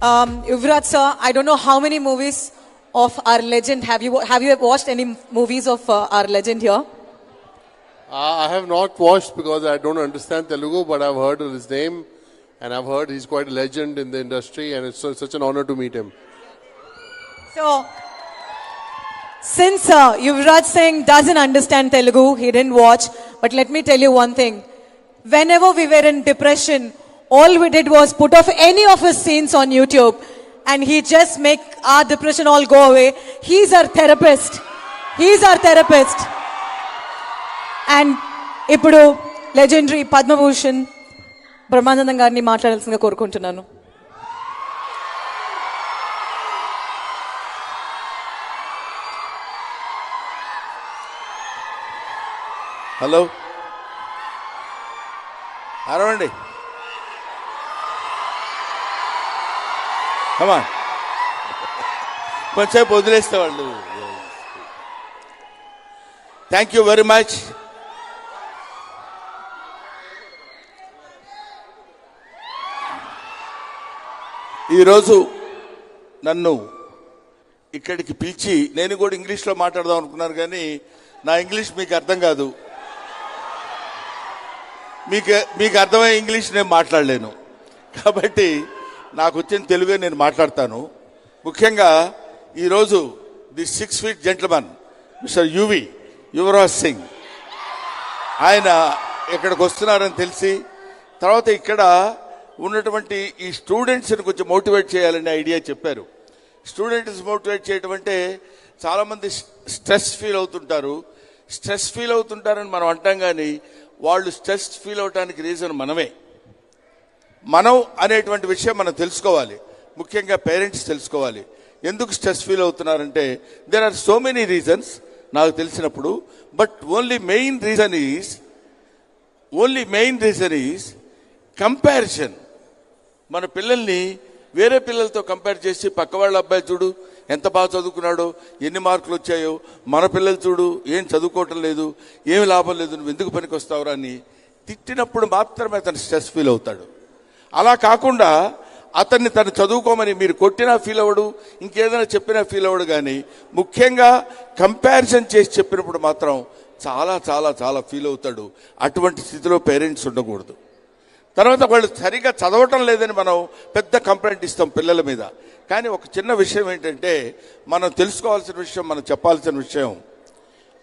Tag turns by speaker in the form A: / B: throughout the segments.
A: Yuvraj sir, I don't know how many movies of our legend have you watched any movies of our legend here?
B: I have not watched because I don't understand Telugu, but I've heard of his name and I've heard he's quite a legend in the industry and it's such an honor to meet him.
A: So, since Yuvraj Singh doesn't understand Telugu, he didn't watch, but let me tell you one thing. Whenever we were in depression, all we did was put off any of his scenes on YouTube and he just make our depression all go away. He's our therapist. And ఇప్పుడు legendary Padma Bhushan Brahmanandam గారిని మాట్లాడాల్సిందిగా కోరుకుంటున్నాను.
C: Hello, అరవండి, కమా కొంచెం వదిలేస్తే వాళ్ళు. Thank you very much. ఈరోజు నన్ను ఇక్కడికి పిలిచి, నేను కూడా ఇంగ్లీష్లో మాట్లాడదాం అనుకున్నాను కానీ నా ఇంగ్లీష్ మీకు అర్థం కాదు, మీకు అర్థమయ్యే ఇంగ్లీష్ నేను మాట్లాడలేను. కాబట్టి నాకు వచ్చిన తెలుగే నేను మాట్లాడతాను. ముఖ్యంగా ఈరోజు the 6 feet gentleman mister Yuvraj Singh ఆయన ఇక్కడికి వస్తున్నారని తెలిసి, తర్వాత ఇక్కడ ఉన్నటువంటి ఈ స్టూడెంట్స్ని కొంచెం మోటివేట్ చేయాలనే ఐడియా చెప్పారు. స్టూడెంట్స్ మోటివేట్ చేయడం అంటే చాలామంది స్ట్రెస్ ఫీల్ అవుతుంటారని మనం అంటాం, కానీ వాళ్ళు స్ట్రెస్ ఫీల్ అవడానికి రీజన్ మనం అనేటువంటి విషయం మనం తెలుసుకోవాలి. ముఖ్యంగా పేరెంట్స్ తెలుసుకోవాలి ఎందుకు స్ట్రెస్ ఫీల్ అవుతున్నారంటే. There are so many reasons నాకు తెలిసినప్పుడు, but only main reason is comparison. మన పిల్లల్ని వేరే పిల్లలతో కంపేర్ చేసి, పక్క వాళ్ళ అబ్బాయి చూడు ఎంత బాగా చదువుకున్నాడో, ఎన్ని మార్కులు వచ్చాయో, మన పిల్లలు చూడు ఏం చదువుకోవటం లేదు, ఏమి లాభం లేదు, నువ్వు ఎందుకు పనికి వస్తావురా అని తిట్టినప్పుడు మాత్రమే అతను స్ట్రెస్ ఫీల్ అవుతాడు. అలా కాకుండా అతన్ని తను చదువుకోమని మీరు కొట్టినా ఫీల్ అవ్వడు, ఇంకేదైనా చెప్పినా ఫీల్ అవ్వడు. కానీ ముఖ్యంగా కంపారిజన్ చేసి చెప్పినప్పుడు మాత్రం చాలా చాలా చాలా ఫీల్ అవుతాడు. అటువంటి స్థితిలో పేరెంట్స్ ఉండకూడదు. తర్వాత వాళ్ళు సరిగా చదవటం లేదని మనం పెద్ద కంప్లైంట్ ఇస్తాం పిల్లల మీద. కానీ ఒక చిన్న విషయం ఏంటంటే, మనం తెలుసుకోవాల్సిన విషయం, మనం చెప్పాల్సిన విషయం,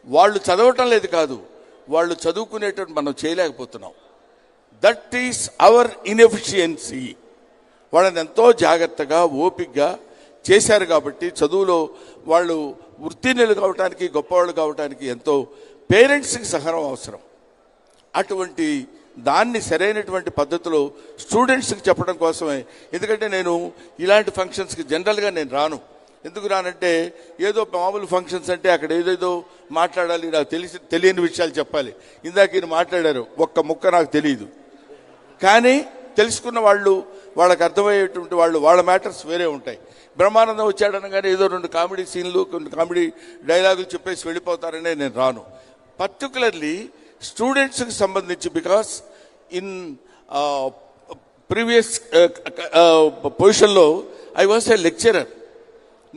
C: వాళ్ళు చదవటం లేదు కాదు, వాళ్ళు చదువుకునేటట్టు మనం చేయలేకపోతున్నాం. That is our inefficiency. వాళ్ళని ఎంతో జాగ్రత్తగా ఓపికగా చేశారు కాబట్టి చదువులో వాళ్ళు వృత్తినిలు కావటానికి, గొప్పవాళ్ళు కావటానికి ఎంతో పేరెంట్స్కి సహనం అవసరం. అటువంటి దాన్ని సరైనటువంటి పద్ధతిలో స్టూడెంట్స్కి చెప్పడం కోసమే. ఎందుకంటే నేను ఇలాంటి ఫంక్షన్స్కి జనరల్గా నేను రాను. ఎందుకు రానంటే, ఏదో మామూలు ఫంక్షన్స్ అంటే అక్కడ ఏదేదో మాట్లాడాలి, నాకు తెలియని విషయాలు చెప్పాలి. ఇందాక ఈయన మాట్లాడారు, ఒక్క ముక్క నాకు తెలియదు. కానీ తెలుసుకున్న వాళ్ళకి అర్థమయ్యేటువంటి వాళ్ళ మ్యాటర్స్ వేరే ఉంటాయి. బ్రహ్మానందం వచ్చాడనగానే ఏదో 2 కామెడీ సీన్లు, కొన్ని కామెడీ డైలాగులు చెప్పేసి వెళ్ళిపోతారనే నేను రాను. పర్టికులర్లీ స్టూడెంట్స్కి సంబంధించి, బికాస్ ఇన్ ప్రీవియస్ పొజిషన్లో ఐ వాజ్ ఏ లెక్చరర్.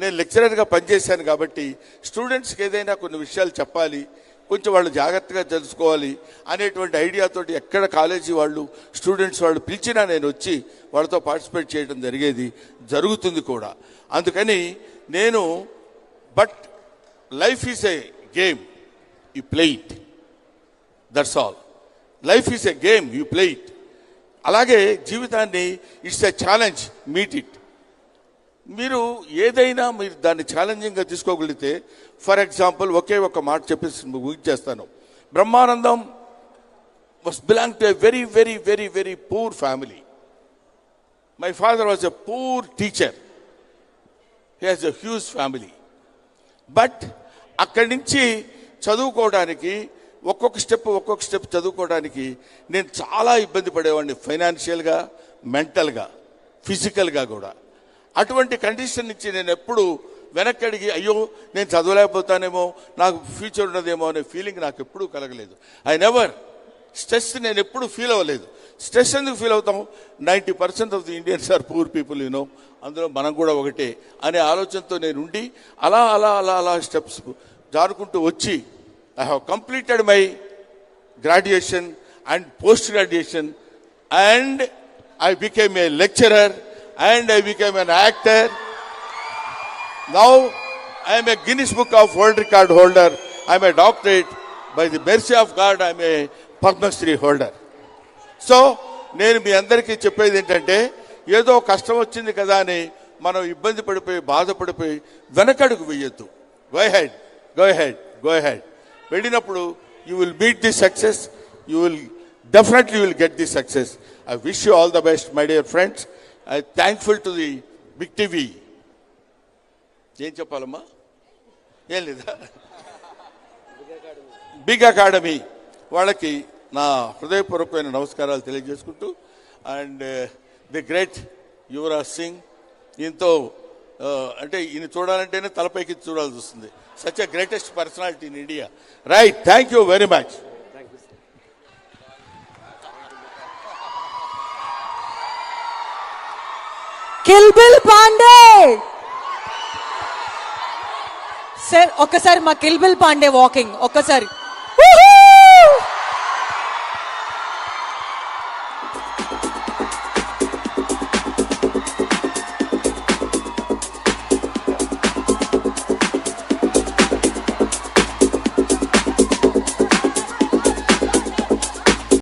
C: నేను లెక్చరర్గా పనిచేశాను కాబట్టి స్టూడెంట్స్కి ఏదైనా కొన్ని విషయాలు చెప్పాలి, కొంచెం వాళ్ళు జాగ్రత్తగా తెలుసుకోవాలి అనేటువంటి ఐడియాతోటి ఎక్కడ కాలేజీ వాళ్ళు, స్టూడెంట్స్ వాళ్ళు పిలిచినా నేను వచ్చి వాళ్ళతో పార్టిసిపేట్ చేయడం జరుగుతుంది కూడా. అందుకని నేను, but life is a game, you play it, that's all. Life is a game, you play it. అలాగే జీవితాన్ని it's a challenge, meet it. మీరు ఏదైనా మీరు దాన్ని ఛాలెంజింగ్గా తీసుకోగలిగితే, ఫర్ ఎగ్జాంపుల్ ఒకే ఒక మాట చెప్పేసి ముగించేస్తాను. Brahmanandam was belong to a very very very very poor family. My father was a poor teacher, he has a huge family. But అక్కడి నుంచి చదువుకోవడానికి ఒక్కొక్క స్టెప్ చదువుకోవడానికి నేను చాలా ఇబ్బంది పడేవాడిని, ఫైనాన్షియల్గా, మెంటల్గా, ఫిజికల్గా కూడా. అటువంటి కండిషన్ నుంచి నేను ఎప్పుడు వెనక్కి అడిగి, అయ్యో నేను చదవలేకపోతానేమో, నాకు ఫ్యూచర్ ఉన్నదేమో అనే ఫీలింగ్ నాకు ఎప్పుడూ కలగలేదు. ఐ నెవర్ స్ట్రెస్ నేను ఎప్పుడు ఫీల్ అవ్వలేదు. స్ట్రెస్ ఎందుకు ఫీల్ అవుతాం? 90% of the Indians are poor people, you know, అందులో మనం కూడా ఒకటే అనే ఆలోచనతో నేను ఉండి అలా అలా అలా అలా స్టెప్స్ జారుకుంటూ వచ్చి I have completed my graduation and post-graduation, and I became a lecturer and I became an actor. Now I am a Guinness Book of World Record holder. I am a doctorate. By the mercy of God, I am a Padma Shri holder. So నేను మీ అందరికీ చెప్పేది ఏంటంటే, ఏదో కష్టం వచ్చింది కదా అని మనం ఇబ్బంది పడిపోయి బాధపడిపోయి వెనకడుగు వేయొద్దు. Go head, go head, go head. వెళ్ళినప్పుడు you will meet the success. You will definitely get the success. I wish you all the best, my dear friends. I'm thankful to the Big TV. ఏం చెప్పాలమ్మా? ఏం లేదా? Big academy వాళ్ళకి నా హృదయపూర్వకమైన నమస్కారాలు తెలియజేసుకుంటూ, and the great Yuvraj Singh, ఈయనతో అంటే ఈయన చూడాలంటేనే తలపైకి చూడాల్సి వస్తుంది. Such a greatest personality in India. Right, thank you very much.
A: Kill Bill Pandey sir, ఒక్కసారి మా కిల్బిల్ పాండే వాకింగ్ ఒక్కసారి.